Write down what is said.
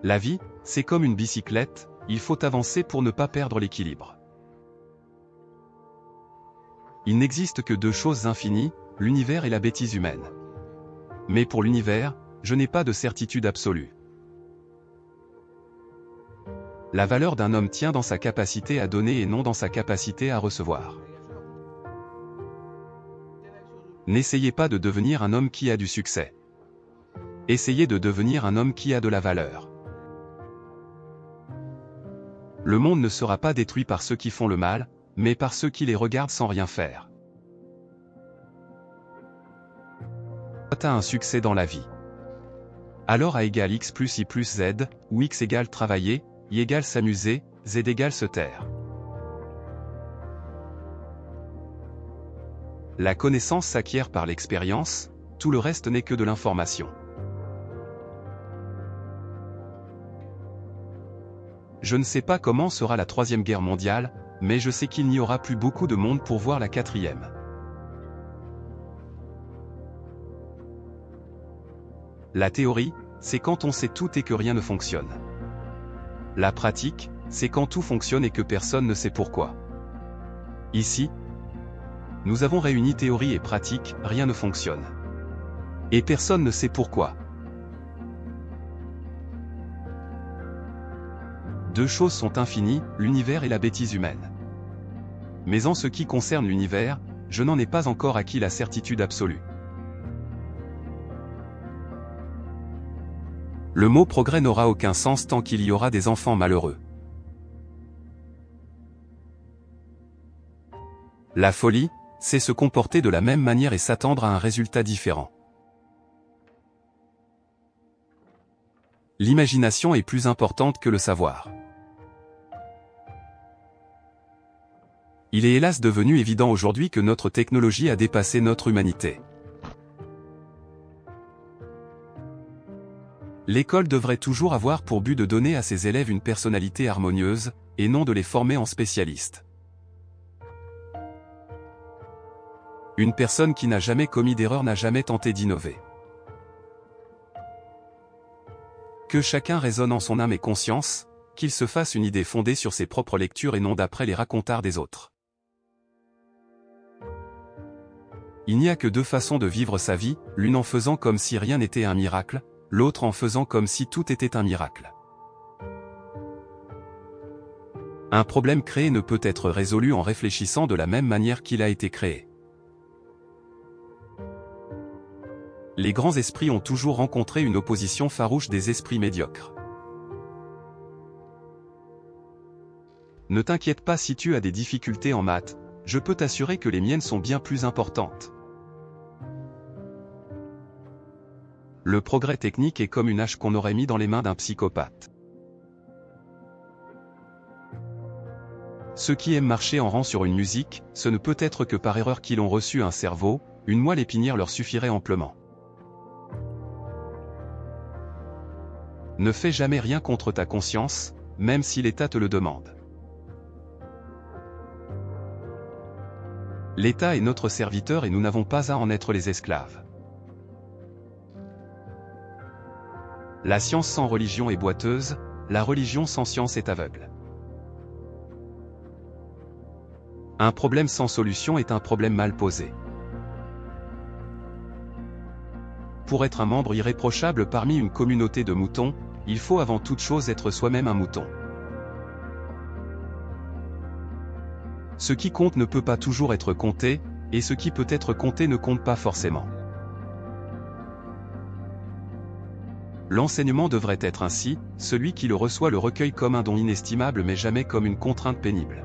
La vie, c'est comme une bicyclette, il faut avancer pour ne pas perdre l'équilibre. Il n'existe que deux choses infinies, l'univers et la bêtise humaine. Mais pour l'univers, je n'ai pas de certitude absolue. La valeur d'un homme tient dans sa capacité à donner et non dans sa capacité à recevoir. N'essayez pas de devenir un homme qui a du succès. Essayez de devenir un homme qui a de la valeur. Le monde ne sera pas détruit par ceux qui font le mal, mais par ceux qui les regardent sans rien faire. Tu as un succès dans la vie. Alors A égale X plus Y plus Z, où X égale travailler, Y égale s'amuser, Z égale se taire. La connaissance s'acquiert par l'expérience, tout le reste n'est que de l'information. Je ne sais pas comment sera la Troisième Guerre mondiale, mais je sais qu'il n'y aura plus beaucoup de monde pour voir la quatrième. La théorie, c'est quand on sait tout et que rien ne fonctionne. La pratique, c'est quand tout fonctionne et que personne ne sait pourquoi. Ici, nous avons réuni théorie et pratique, rien ne fonctionne. Et personne ne sait pourquoi. Deux choses sont infinies, l'univers et la bêtise humaine. Mais en ce qui concerne l'univers, je n'en ai pas encore acquis la certitude absolue. Le mot progrès n'aura aucun sens tant qu'il y aura des enfants malheureux. La folie, c'est se comporter de la même manière et s'attendre à un résultat différent. L'imagination est plus importante que le savoir. Il est hélas devenu évident aujourd'hui que notre technologie a dépassé notre humanité. L'école devrait toujours avoir pour but de donner à ses élèves une personnalité harmonieuse, et non de les former en spécialistes. Une personne qui n'a jamais commis d'erreur n'a jamais tenté d'innover. Que chacun raisonne en son âme et conscience, qu'il se fasse une idée fondée sur ses propres lectures et non d'après les racontards des autres. Il n'y a que deux façons de vivre sa vie, l'une en faisant comme si rien n'était un miracle, l'autre en faisant comme si tout était un miracle. Un problème créé ne peut être résolu en réfléchissant de la même manière qu'il a été créé. Les grands esprits ont toujours rencontré une opposition farouche des esprits médiocres. Ne t'inquiète pas si tu as des difficultés en maths, je peux t'assurer que les miennes sont bien plus importantes. Le progrès technique est comme une hache qu'on aurait mis dans les mains d'un psychopathe. Ceux qui aiment marcher en rang sur une musique, ce ne peut être que par erreur qu'ils ont reçu un cerveau, une moelle épinière leur suffirait amplement. Ne fais jamais rien contre ta conscience, même si l'État te le demande. L'État est notre serviteur et nous n'avons pas à en être les esclaves. La science sans religion est boiteuse, la religion sans science est aveugle. Un problème sans solution est un problème mal posé. Pour être un membre irréprochable parmi une communauté de moutons, il faut avant toute chose être soi-même un mouton. Ce qui compte ne peut pas toujours être compté, et ce qui peut être compté ne compte pas forcément. L'enseignement devrait être ainsi, celui qui le reçoit le recueille comme un don inestimable mais jamais comme une contrainte pénible.